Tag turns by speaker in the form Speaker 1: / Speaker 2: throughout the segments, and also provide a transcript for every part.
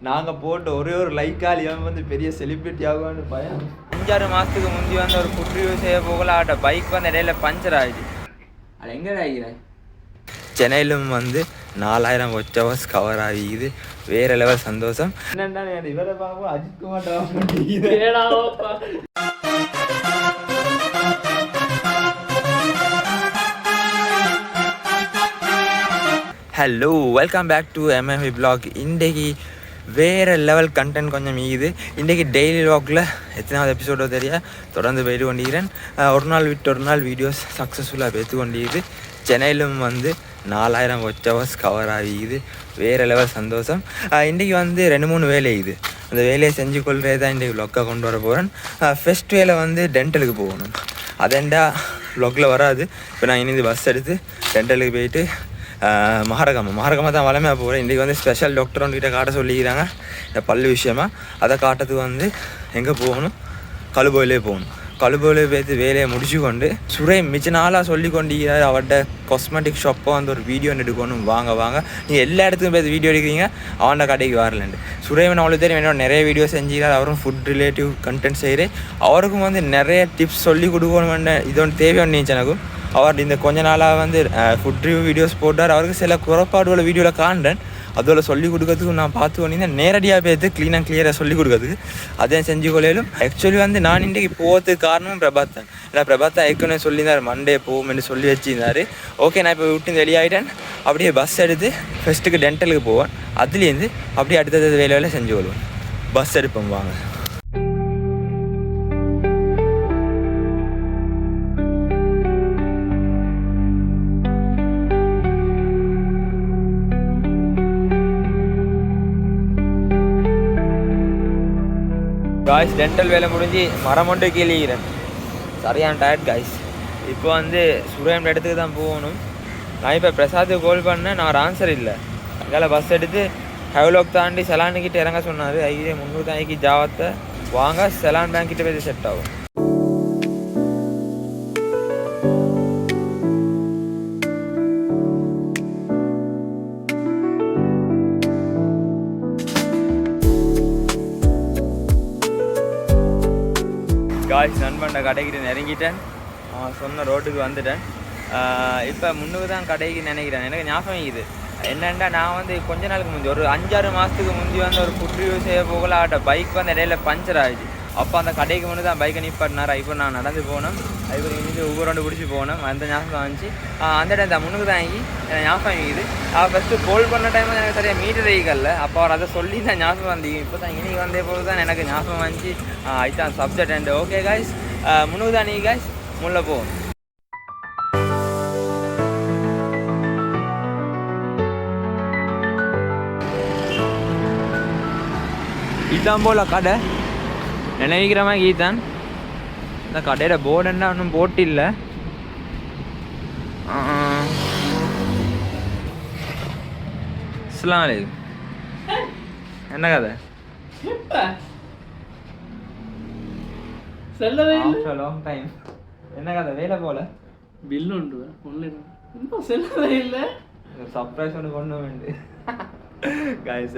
Speaker 1: நாங்கள் போட்டு ஒரே ஒரு லைக்கால் இவன் வந்து பெரிய செலிப்ரிட்டி ஆகுவான்னு பயம். 5-6 மாதத்துக்கு முந்தி வந்து ஒரு ஃபுட் ரிவ்யூ செய்ய போகல ஆட்ட பைக் வந்து இடையில பஞ்சர் ஆகிடுச்சு. அது எங்கே ஆகிறேன் சென்னையிலும் வந்து 4000 வாட்ச் ஹவர்ஸ் கவர் ஆகிது. வேற லெவல் சந்தோஷம். என்னென்னா இவரை பார்ப்போம் Ajith Kumar hello welcome back to MMV blog. இன்றைக்கி வேறு லெவல் கண்டென்ட் கொஞ்சம் மீது. இன்றைக்கி டெய்லி விளாகில் எத்தனாவது எபிசோடோ தெரியா தொடர்ந்து போயிட்டு கொண்டிருக்கிறேன். ஒரு நாள் விட்டு ஒரு நாள் வீடியோஸ் சக்ஸஸ்ஃபுல்லாக பேத்து கொண்டிருக்குது. சென்னையிலும் வந்து 4000 வாட்ச் ஹவர்ஸ் கவர் ஆகிது. வேறு லெவல் சந்தோஷம். இன்றைக்கி வந்து 2-3 வேலை இது. அந்த வேலையை செஞ்சு கொள்றே தான் இன்றைக்கி விளாக்காக கொண்டு வர போகிறேன். ஃபஸ்ட் வேலை வந்து டென்டலுக்கு போகணும். அதெண்டா விளாகில் வராது. இப்போ நான் இனி பஸ் எடுத்து டென்டலுக்கு போயிட்டு மகாரகமாக தான் வளமையாக போகிறேன். இன்றைக்கி வந்து ஸ்பெஷல் டாக்டர் வந்துக்கிட்ட காட்ட சொல்லிக்கிறாங்க இந்த பல்லு விஷயமா. அதை காட்டுறதுக்கு வந்து எங்கே போகணும், கழுபோயிலே போகணும். கழுபோயிலே போய்த்து வேலையை முடிச்சு கொண்டு சுரே மிச்ச நாளாக சொல்லி கொண்டிருக்கிறார் அவர்கிட்ட காஸ்மெட்டிக் ஷாப்பை வந்து ஒரு வீடியோ எடுக்கணும். வாங்க நீங்கள் எல்லா இடத்துக்கும் போய் வீடியோ எடுக்கிறீங்க, அவன்ட கடைக்கு வரலண்டு. சுரேவன் அவ்வளோ தெரியும், என்னோட நிறைய வீடியோ செஞ்சுக்கிறார். அவரும் ஃபுட் ரிலேட்டிவ் கண்டென்ட் செய்கிறேன். அவருக்கும் வந்து நிறைய டிப்ஸ் சொல்லி கொடுக்கணும். இது ஒன்று தேவையான எனக்கும். அவர் இந்த கொஞ்ச நாளாக வந்து ஃபுட் ரிவ்யூ வீடியோஸ் போட்டார். அவருக்கு சில குறைபாடுகளை வீடியோவில் காண்றேன். அதோட சொல்லிக் கொடுக்கறதுக்கு நான் பார்த்து கொண்டீங்கன்னா நேரடியாக போய்த்து கிளியராக சொல்லிக் கொடுக்குறதுக்கு அதே செஞ்சு கொள்ளையிலும். ஆக்சுவலி வந்து நான் இன்றைக்கி போகிறதுக்கு காரணமும் பிரபாத் தான். ஏன்னா பிரபாத் தான் ஏற்கனவே சொல்லியிருந்தார் மண்டே போகும்னு சொல்லி வச்சுருந்தார். ஓகே, நான் இப்போ விட்டு வெளியாகிட்டேன். அப்படியே பஸ் எடுத்து ஃபஸ்ட்டுக்கு டென்டலுக்கு போவேன். அதுலேருந்து அப்படியே அடுத்தது வேலையில் செஞ்சு கொள்வேன். பஸ் எடுப்போம் வாங்க. காய்ஸ், டென்டல் வேலை முடிஞ்சு மரம் ஒன்று கீழிக்கிறேன். சரியான டயர்ட் காய்ஸ். இப்போ வந்து சுரேம் இடத்துக்கு தான் போகணும். நான் இப்போ பிரசாத்துக்கு கால் பண்ணேன், நான் ஒரு ஆன்சர் இல்லை. அங்கே பஸ் எடுத்து ஹெவ்லாக் தாண்டி செலான்கிட்ட இறங்க சொன்னார். 300 ஜாவத்தை வாங்க, செலான் பேங்க் கிட்ட போய் செட் ஆகும். காய்ஸ், நண்பண்ட கடைக்கிட்ட நெருங்கிட்டேன். சொன்ன ரோட்டுக்கு வந்துட்டேன். இப்போ முன்னுக்கு தான் கடைக்கு நினைக்கிறேன். எனக்கு ஞாபகம் இது என்னென்னா, நான் வந்து கொஞ்ச நாளுக்கு முந்தி ஒரு 5-6 மாதத்துக்கு முந்தி வந்து ஒரு ஃபுட் ரிவ்யூ செய்ய போகல ஆட்ட பைக் வந்து இடையில பஞ்சர் ஆகிடுச்சு. அப்போ அந்த கடைக்கு முன்னே தான் பைக்கை நிப்பாட்டினார். இப்போ நான் நடந்து போனோம். இப்போ இங்கே ஒவ்வொரு ரெண்டு பிடிச்சி போனோம். அந்த ஞாபகம் வந்துச்சு. அந்த இடம் தான் முன்னுக்கு தான் ஆகி எனக்கு ஞாபகம் இது. ஃபஸ்ட்டு கால் பண்ண டைம் எனக்கு சரியாக மீட்டர் வெஹிக்கல்ல. அப்போ அவர் அதை சொல்லி தான் ஞாபகம் வந்தீங்க. இப்போ தான் இன்றைக்கி வந்தே போது தான் எனக்கு ஞாபகம் வந்துச்சு. இதுதான் சப்ஜெக்ட். அண்ட் ஓகே காய்ஸ், முன்னுக்கு தான் நீங்கள் காய்ஸ் முள்ள போகும். இதுதான் போல கடை நினைக்கிற மாதிரி கீதான். இந்த கடையில் போர்டுன்னா ஒன்றும் போட்டு இல்லை. அஸ்ஸலாமு அலைக்கும். என்ன கதை? Long time. என்ன கதை? வேலை போல
Speaker 2: பில் உண்டு இன்னும் செல்லவே இல்லை.
Speaker 1: சர்ப்ரைஸ் ஒன்று கொண்டு வேண்டு गाइस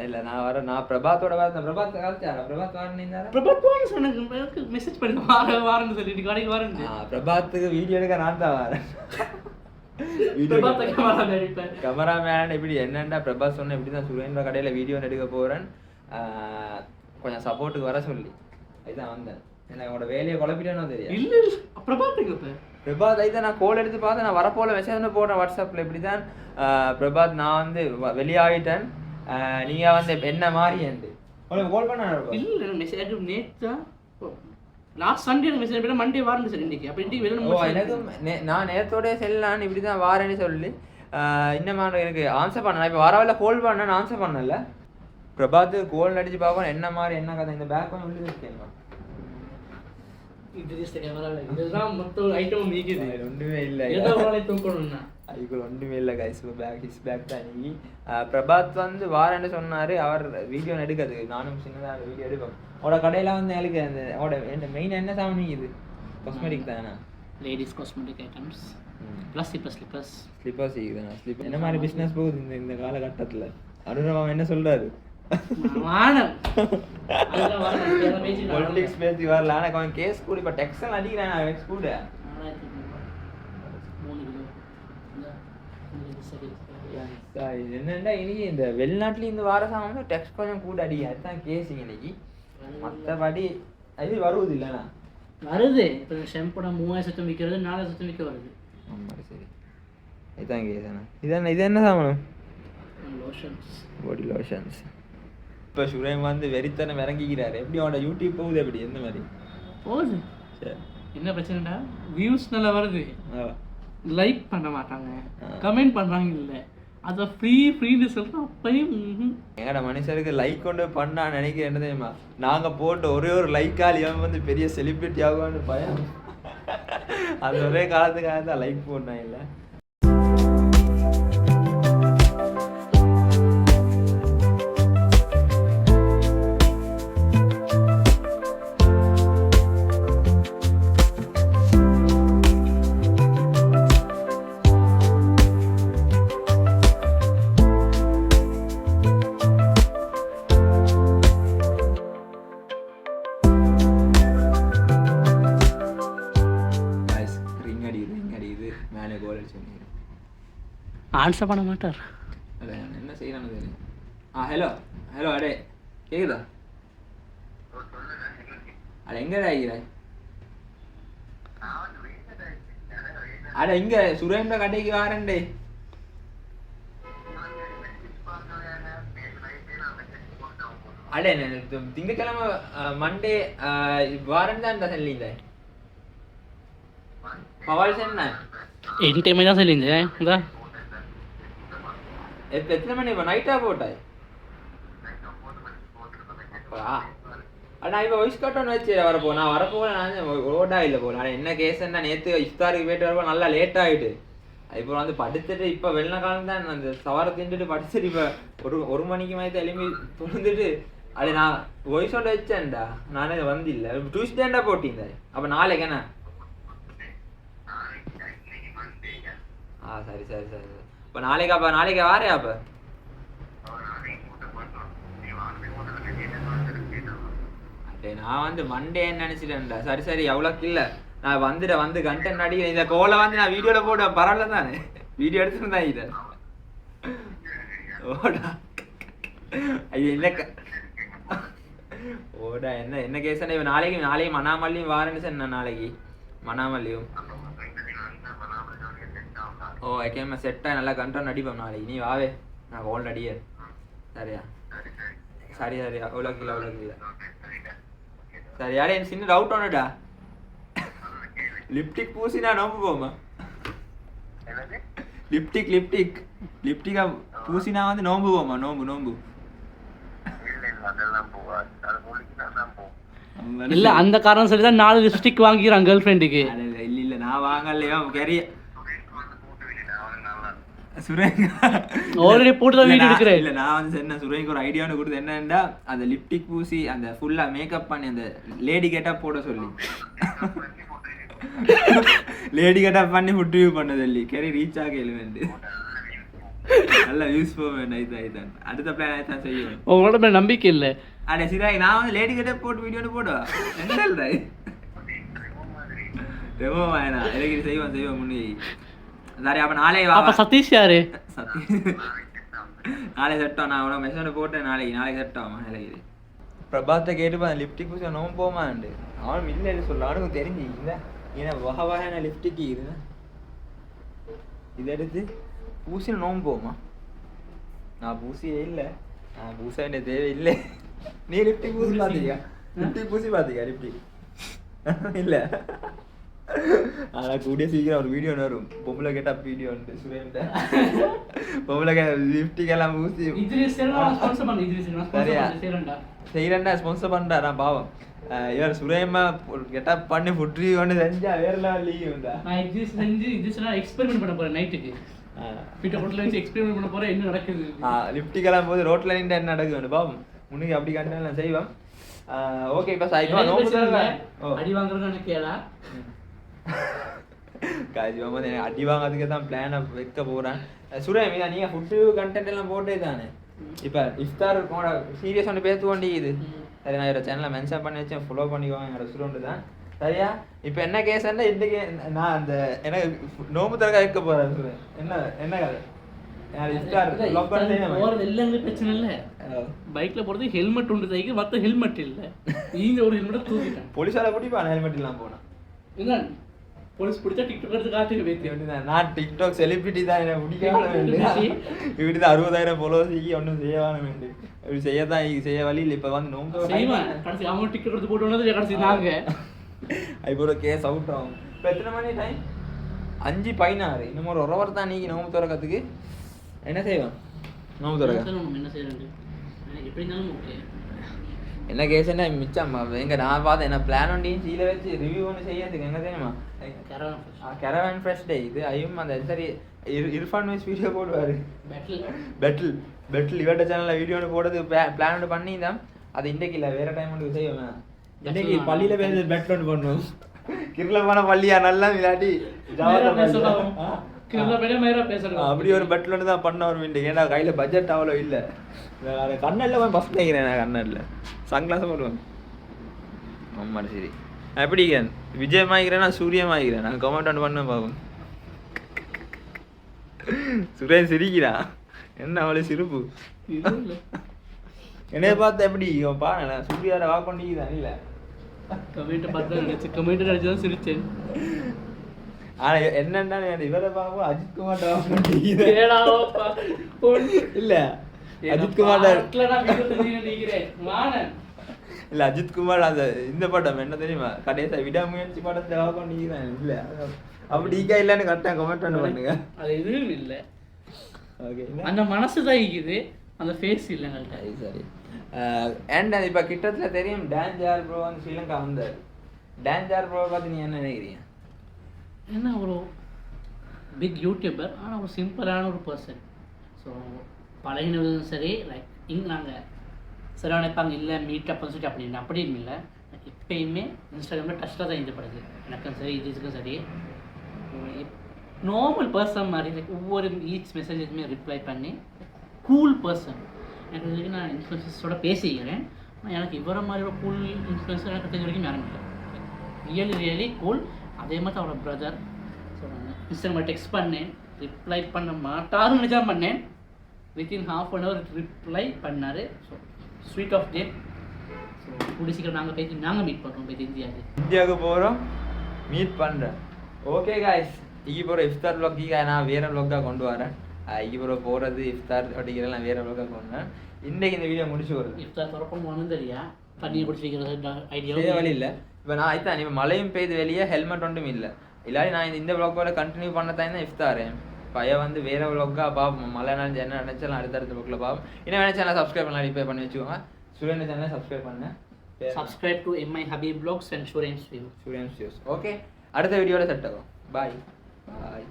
Speaker 1: இல்ல நான் வர நான் பிரபாத்தோட வரேன். பிரபாத் கால்ச்சாரா? பிரபாத் வரணும்னாரா?
Speaker 2: பிரபாத் போன் சொன்னக்கு மெசேஜ் பண்ணி வாரன்னு சொல்லிட்டு கடைக்கு வரேன்.
Speaker 1: பிரபாத்துக்கு வீடியோ எடுக்க நான் தான் வரேன்.
Speaker 2: பிரபாத் கேமராமேன் எடுப்பேன்.
Speaker 1: கேமராமேன் இப்படி என்னண்டா பிரபாத் சொன்ன இப்படி தான் சுரேந்திர கடையில வீடியோ எடுக்க போறேன், கொஞ்சம் சப்போர்ட்டுக்கு வர சொல்லி இதான் வந்தேன். எனக்கு உங்களோட வேலையை குழப்பிட்டேன்னு தெரியும்.
Speaker 2: இல்ல பிரபாத்
Speaker 1: இதை நான் கோல் எடுத்து பார்த்தேன். நான் வரப்போல மெசேஜ் ஒன்று போடுறேன் வாட்ஸ்அப்பில். இப்படி தான் பிரபாத் நான் வந்து வெளியாகிட்டேன், நீங்கள் வந்து என்ன மாதிரி என்று உங்களுக்கு கால் பண்ண.
Speaker 2: இல்லை மெசேஜ் நேற்று லாஸ்ட் சண்டே மெசேஜ் பண்ண மண்டே வாரன்னு சொல்லி இன்றைக்கி. அப்போ இன்றைக்கி வெளியே
Speaker 1: எனக்கு நான் நேரத்தோடய செல்லான்னு இப்படி தான் வாரேன்னு சொல்லி இன்னும் எனக்கு ஆன்சர் பண்ணேன். இப்போ வரவில்ல கால் பண்ணேன், ஆன்சர் பண்ணல. பிரபாத்து கோல் அடித்து பார்க்கணும் என்ன மாதிரி என்ன கதை. இந்த பேக் கொஞ்சம் உள்ளே இருக்கேன். ஒன்றுமே இல்லை ஒன்றுமே இல்லை கைஸ். பேக் தான் இன்னைக்கு. பிரபாத் வந்து வாரன்னு சொன்னார். அவர் வீடியோ எடுக்கிறதுக்கு நானும் சின்னதாக வீடியோ எடுப்பேன். அவரோட கடையில் வந்து எனக்கு அந்த அவரோட மெயின் என்ன சாமி இது காஸ்மெட்டிக் தானே?
Speaker 2: Ladies cosmetic items plus slippers
Speaker 1: slippers இருக்குதாண்ணா? ஸ்லிப்பர் என்ன மாதிரி பிஸ்னஸ் போகுது இந்த காலகட்டத்தில்? அருண் என்ன சொல்றாரு?
Speaker 2: வானம் அதெல்லாம் வரணும் வேற பேசி
Speaker 1: பொலிட்டிக்ஸ் பேசி வரல. ஆனா அவன் கேஸ் கூட இப்ப டெக்ஸன் அடிக்கிறான். அவன் கூட
Speaker 2: 3 கிலோ
Speaker 1: என்னண்டா இனி இந்த வெளிநாட்டுல இந்த வார சாமான் டெக்ஸ் கொஞ்சம் கூட அடிக்க. அதுதான் கேஸ் இன்னைக்கு. மற்றபடி அது வருவது இல்லைண்ணா
Speaker 2: வருது. இப்போ ஷெம்புடா 3000 விற்கிறது 4000 விற்க வருது.
Speaker 1: ஆமாம் சரி இதுதான் கேஸாண்ணா. இது என்ன சாமானம்?
Speaker 2: லோஷன்ஸ்,
Speaker 1: பாடி லோஷன்ஸ். இப்போ சுரேம் வந்து வெறித்தனம் இறங்கிக்கிறாரு. எப்படி அவனோட யூடியூப் போகுது? எப்படி எந்த மாதிரி
Speaker 2: போகுது? சரி என்ன பிரச்சனைடா? வியூஸ் நல்லா வருது, லைக் பண்ண மாட்டாங்க, கமெண்ட் பண்ணுறாங்க. இல்லை அதை ஃப்ரீன்னு சொல்கிறோம். அப்பயும்
Speaker 1: எங்கட மனுஷருக்கு லைக் கொண்டு பண்ணா நினைக்கிறேன். என்ன தெரியுமா, நாங்கள் போட்டு ஒரே ஒரு லைக்கால் இவன் வந்து பெரிய செலிப்ரிட்டி ஆகுவான்னு பயம். அது ஒரே காலத்துக்காக தான் லைக் போடணும். இல்லை
Speaker 2: ஆன்சர் பண்ண மாட்டார்.
Speaker 1: என்ன செய்யறானு தெரியும். ஹலோ ஹலோ அடே கேக்குதா? அட எங்கடா ஆகிறாய்? அட இங்க சுரேந்திர கடைக்கு வாரண்டே. அடே திங்கக்கிழமை மண்டே வாரன் தான் சொல்லியிருந்த பவால் சொன்ன
Speaker 2: என் டைமே தான் சொல்லியிருந்தேன். இந்த
Speaker 1: எத்தனை மணி இப்போ நைட்டா போட்டாய்? அண்ணா இப்போ வாய்ஸ் கட் ஒன்று வச்சு வரப்போ நான் வரப்போ நான் ஓடா இல்லை போல. ஆனால் என்ன கேஸ்ன்னா நேற்று இஃப்தாருக்கு போயிட்டு வரப்போ நல்லா லேட் ஆகிட்டு. இப்போ வந்து படுத்துட்டு இப்போ வெள்ள காலம் தான் அந்த சவாரை தின்னுட்டு படுத்துட்டு இப்போ ஒரு மணிக்கு மாதிரி எழுப்பி தொழுந்துட்டு அது நான் வாய்ஸ் ஒன்று வச்சேன்டா. நானே வந்தில்லை. டியூஸ்டேண்டா போட்டிருந்தேன். அப்போ நாளைக்கு என்ன? சரி சரி சரி. இப்போ நாளைக்கு வாரே? அப்போ அட்டே நான் வந்து மண்டேன்னு நினச்சிட்டேன்டா. சரி சரி அவ்வளோக்கு இல்லை. நான் வந்து கண்டென்ட் அடிக்கிறேன். இந்த கோலை வந்து நான் வீடியோவில் போடுவேன். பரவாயில்ல தானே? வீடியோ எடுத்துருந்தேன் இதை. ஓடா ஐயோ இல்லை ஓடா என்ன கேஸ்? இவன் நாளைக்கு மனாமல்லியும் வாரேன்னு சொன்னேன். நாளைக்கு மனாமல்லியும் ஓகேம்மா செட்டாக நல்லா கண்ட்ரோல் அடிப்போம் நாளைக்கு. நீ வாவே நான் கோல்டு அடிய. சரியா சரி அவ்வளோக்கு இல்லை. சரி யாரே எனக்கு சின்ன டவுட் ஒன்றுடா. லிப்டிக் பூசி நான் நோம்பு போமா? லிப்டிக்கா பூசி நான் வந்து நோம்பு போமா? நோம்பு
Speaker 2: இல்லை அந்த காரணம் சொல்லி தான் 4 லிப்ஸ்டிக் வாங்கிக்கிறான் கேர்ள் ஃப்ரெண்டுக்கு.
Speaker 1: இல்லை நான் வாங்கலையா கரிய சுரேங்க
Speaker 2: ஆல்ரெடி போட்டு தான் வீடியோ எடுக்கிறேன்.
Speaker 1: இல்லை நான் வந்து என்ன சுரேங்க ஒரு ஐடியா ஒன்று கொடுத்து என்னன்னா அந்த லிப்டிக் பூசி அந்த ஃபுல்லாக மேக்கப் பண்ணி அந்த லேடி கெட்டப் போட சொல்லி லேடி கெட்டப் பண்ணி ஃபுட் ரிவ்யூ பண்ண சொல்லி கெரி ரீச் ஆக எழுவேண்டு நல்லா யூஸ் போவேன். இதுதான் அடுத்த பிளான் ஆயிடுதான் செய்வேன்.
Speaker 2: உங்களோட மேலே நம்பிக்கை இல்லை.
Speaker 1: அடே சிராய் நான் வந்து லேடி கெட்டப் போட்டு வீடியோன்னு போடுவேன். என்ன சொல்ற ரெமோ வேணா எனக்கு செய்வோம் முன்னே. சரி அப்போ நாளை வா.
Speaker 2: சதீஷ் யாரு?
Speaker 1: நாளை செட்டோம். நான் உனக்கு மெசேஜ் போட்டேன். நாளைக்கு செட்டோம். நாளைக்கு பிரபாத்தை கேட்டுப்பா லிப்டிக் பூசி நோம்பு போமாண்டு. அவனும் இல்லை சொல்ல அவனுக்கு தெரிஞ்சு இல்லை. ஏன்னா வகையான லிப்டிக் இது இதை எடுத்து பூசி நோம்பு போமா? நான் பூசியே இல்லை. நான் பூச வேண்டிய தேவை இல்லை. நீ லிப்டிக் பூசி பார்த்தியா? லிப்டிக் இல்லை. ஆனால் கூடிய சீக்கிரம் ஒரு வீடியோ வரும். பொம்பளை கேட்டா வீடியோ உண்டு சுரேன்ட்ட. பொம்பளை லிப்டிக்கெல்லாம் பூசி செய்யறேன்டா ஸ்பான்சர் பண்ணுறா. பாவம் இவர் சுரேமா கெட்டப் பண்ணி ஃபுட் ரிவ்யூ ஒன்று செஞ்சா வேற லெவல் லீவ் உண்டா.
Speaker 2: நான் எக்ஸ்பெரிமெண்ட் பண்ண போறேன். நைட்டுக்கு வீட்டை ஹோட்டலில் வச்சு எக்ஸ்பெரிமெண்ட் பண்ண போறேன். என்ன நடக்குது?
Speaker 1: லிப்டிக்கெல்லாம் போது ரோட்டில் நின்று என்ன நடக்குது பாவம். முன்னுக்கு அப்படி கண்டென்ட் நான் செய்வேன். ஓகே இப்போ
Speaker 2: அடி வாங்குறது கேளா
Speaker 1: காஜி அடி வாங்கிறதுக்கு தான் பிளானை வைக்க போகிறேன். சுரேம் நீங்கள் ஃபுட் ரிவ்யூ கண்டென்ட் எல்லாம் போட்டே தானே? இப்போ இஃப்தார் சீரியஸ் ஒன்று பேச வேண்டியது சரி. நான் என்னோட சேனலை மென்ஷன் பண்ணி வச்சேன், ஃபாலோ பண்ணிக்குவாங்க. என்னோட ஸ்டூடெண்ட் தான் சரியா. இப்போ என்ன கேஸ்ன்னா இன்றைக்கி நான் அந்த எனக்கு நோம்பு திறக்க வைக்க போகிறேன். சொல்லுவேன் என்ன கதை இஃப்தார் லாக் பண்ண
Speaker 2: எல்லாமே பிரச்சனை இல்லை. பைக்ல போறது ஹெல்மெட் உண்டு தைக்க, மற்ற ஹெல்மெட் இல்லை. நீங்க ஒரு ஹெல்மெட்டை தூக்கிட்டேன்.
Speaker 1: போலீஸால பிடிப்பான் ஹெல்மெட் இல்லாமல் போனா.
Speaker 2: என்ன போலீஸ் பிடிச்சா டிக்டாக் எடுத்து காட்டுங்க வைத்து.
Speaker 1: நான் டிக்டாக் செலிபிரிட்டி தான், என்ன பிடிக்காம இப்படி தான் 60,000 ஃபாலோவர்ஸ் ஒன்றும் செய்யவான வேண்டு. இப்படி செய்ய வழி இல்லை. இப்போ வந்து நோம்பு
Speaker 2: செய்வேன். கடைசி அவங்க டிக்கெட் எடுத்து போட்டு வந்தது கடைசி நாங்க
Speaker 1: இப்போ ஒரு கேஸ் அவுட் ஆகும். இப்போ எத்தனை மணி டைம்? 5:16. இன்னும் ஒரு ஒருவர் தான் நீங்க நோம்பு திறக்கிறதுக்கு என்ன செய்வோம்? நோம்பு திறக்க
Speaker 2: என்ன செய்யறது எப்படி இருந்தாலும் ஓகே.
Speaker 1: என்ன கேஸ்ன்னா மிச்சம் எங்க நான் பார்த்தேன். என்ன பிளான் ஒன்றையும் சீல வச்சு ரிவ்யூ ஒன்று செய்யறதுக்கு எங்க தெரியுமா? கேரவான் ஃப்ரெஷ் டே. இது ஐயும் அந்த சரி இர்ஃபான் வைஸ் வீடியோ போடுவாரு. பெட்டில் இவர்கிட்ட சேனலில் வீடியோ ஒன்று போடுறது பிளான் ஒன்று பண்ணி தான். அது இன்றைக்கு இல்லை, வேற டைம் ஒன்று செய்வேன். இன்னைக்கு பள்ளியில் பேச பெட் ஒன்று பண்ணுவோம். கிருளமான பள்ளியா நல்லா விளையாடி அப்படி ஒரு பெட்டில் ஒன்று தான் பண்ண வரும். இன்றைக்கு ஏன்னா கையில் பட்ஜெட் அவ்வளோ இல்லை. கண்ணல்ல பஸ் நினைக்கிறேன். நான் கண்ணல்ல சன்கிளாஸும் போடுவேன். ஆமாம் சரி. நான் எப்படி இருக்கிறேன்? விஜயமாகிறேன், நான் சூரியமாகிறேன். நான் கமெண்ட் ஒன்று பண்ண பார்ப்போம். சுரேன் சிரிக்கிறான். என்ன அவ்வளோ சிரிப்பு? என்னைய பார்த்து எப்படி பாருங்க சூர்யார வாக் பண்ணிக்குதான் இல்லை
Speaker 2: கமெண்ட் பார்த்து கமெண்ட் அடிச்சு தான் சிரிச்சேன்.
Speaker 1: ஆனா என்னன்னா இவரை பார்ப்போம் அஜித் குமார்ட்ட வாக் பண்ணிக்குது இல்ல. அஜித் குமார் இல்ல அஜித் குமார் அந்த இந்த படம் என்ன தெரியுமா? கடைசியா விடாமுயற்சி படத்தை வாக் பண்ணிக்குதான் இல்ல. அப்படி ஈக்கா இல்லன்னு கரெக்டா கமெண்ட் பண்ணுங்க.
Speaker 2: அது எதுவும் இல்லை. ஓகே அந்த மனசு தான் இருக்குது, அந்த ஃபேஸ் இல்லைங்கள்ட்ட.
Speaker 1: சரி. அண்ட் இப்போ கிட்டத்தில் தெரியும் டான்ஜார் ப்ரோ வந்து ஸ்ரீலங்கா வந்தார். டான்ஜார் ப்ரோவை பார்த்து நீங்கள் என்ன நினைக்கிறீங்க?
Speaker 2: என்ன ஒரு பிக் யூடியூபர், ஆனால் ஒரு சிம்பிளான ஒரு பர்சன். ஸோ பழகினதும் சரி லைக் இங்கே நாங்கள் சில நினைப்பாங்க இல்லை மீட் அப்னு சொல்லிட்டு அப்படின்னு அப்படின்னு இல்லை. எப்பயுமே இன்ஸ்டாகிராமில் டச்சில் தான் இருந்தப்படுது. எனக்கும் சரி இதுக்கும் சரி நார்மல் பர்சன் மாதிரி லைக் ஒவ்வொரு ஈச் மெசேஜுக்குமே ரிப்ளை பண்ணி கூல் பர்சன். எனக்கு வரைக்கும் நான் இன்ஃப்ளூயன்சஸோட பேசிக்கிறேன். எனக்கு இவரை மாதிரி ஒரு கூல் இன்ஃப்ளூயன்சர் எனக்கு தெரிஞ்ச வரைக்கும் யாரும் இல்லை. Really cool. அதே மாதிரி அவரோட பிரதர். ஸோ நான் இன்ஸ்டாகிராமில் டெக்ஸ்ட் பண்ணேன், ரிப்ளை பண்ண மாட்டாருன்னு நினச்சா பண்ணேன். வித்தின் ½ hour ரிப்ளை பண்ணார். ஸோ ஸ்வீட் ஆஃப் டே. ஸோ கூடி சீக்கிரம் நாங்கள் மீட் பண்ணுறோம். போய் இந்தியாவுக்கு
Speaker 1: போகிறோம், மீட் பண்ணுறேன். ஓகே காய்ஸ், இங்கே போகிற இஃப்தார் வ்ளாக் நான் வேறு வ்ளாக்காக கொண்டு வரேன். இவரை போகிறது இஃப்தார் அப்படிங்கிறலாம் வேறு வ்ளாக்காக கொண்டு வரேன். இன்றைக்கி இந்த வீடியோ முடிச்சு வருது.
Speaker 2: இஃப்தார் திறப்பம் ஒன்றும் தெரியா தண்ணியை குடிச்சிக்கிறது
Speaker 1: ஐடியா வழி இல்லை. இப்போ நான் ஆயிட்டான் இப்போ மழையும் பெய்து வெளியே ஹெல்மெட் ஒன்றும் இல்லை. இல்லாட்டி நான் இந்த வ்ளாக்கோட கண்டினியூ பண்ணத்தான் தான் இஃப்தார். பையன் வந்து வேறு வ்ளாக்காக பார்ப்போம். மழை நினைச்சு என்ன நினைச்சாலும் அடுத்தடுத்த வ்ளாக்கில் பார்ப்போம். இன்னும் வேணா சேனல் சப்ஸ்கிரைப் பண்ணலாம், இப்போ பண்ணி வச்சுக்கோங்க. சுரேன் சேனலை சப்ஸ்கிரைப் பண்ணேன்.
Speaker 2: Subscribe to MI Habib Vlogs and Suren's Views.
Speaker 1: Okay, அடுத்த வீடியோவில் செட் ஆகும். பாய் பாய்.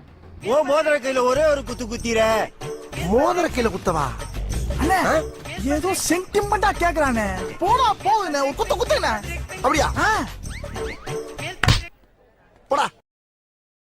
Speaker 3: ஓ மோதிர கையில ஒரே ஒரு குத்து குத்திர மோதிர கையில குத்தவா? அண்ணா ஏதோ சென்டிமெண்டா கேக்குறானே. போடா போகுதுண்ணே, ஒரு குத்து குத்துண்ணே. அப்படியா?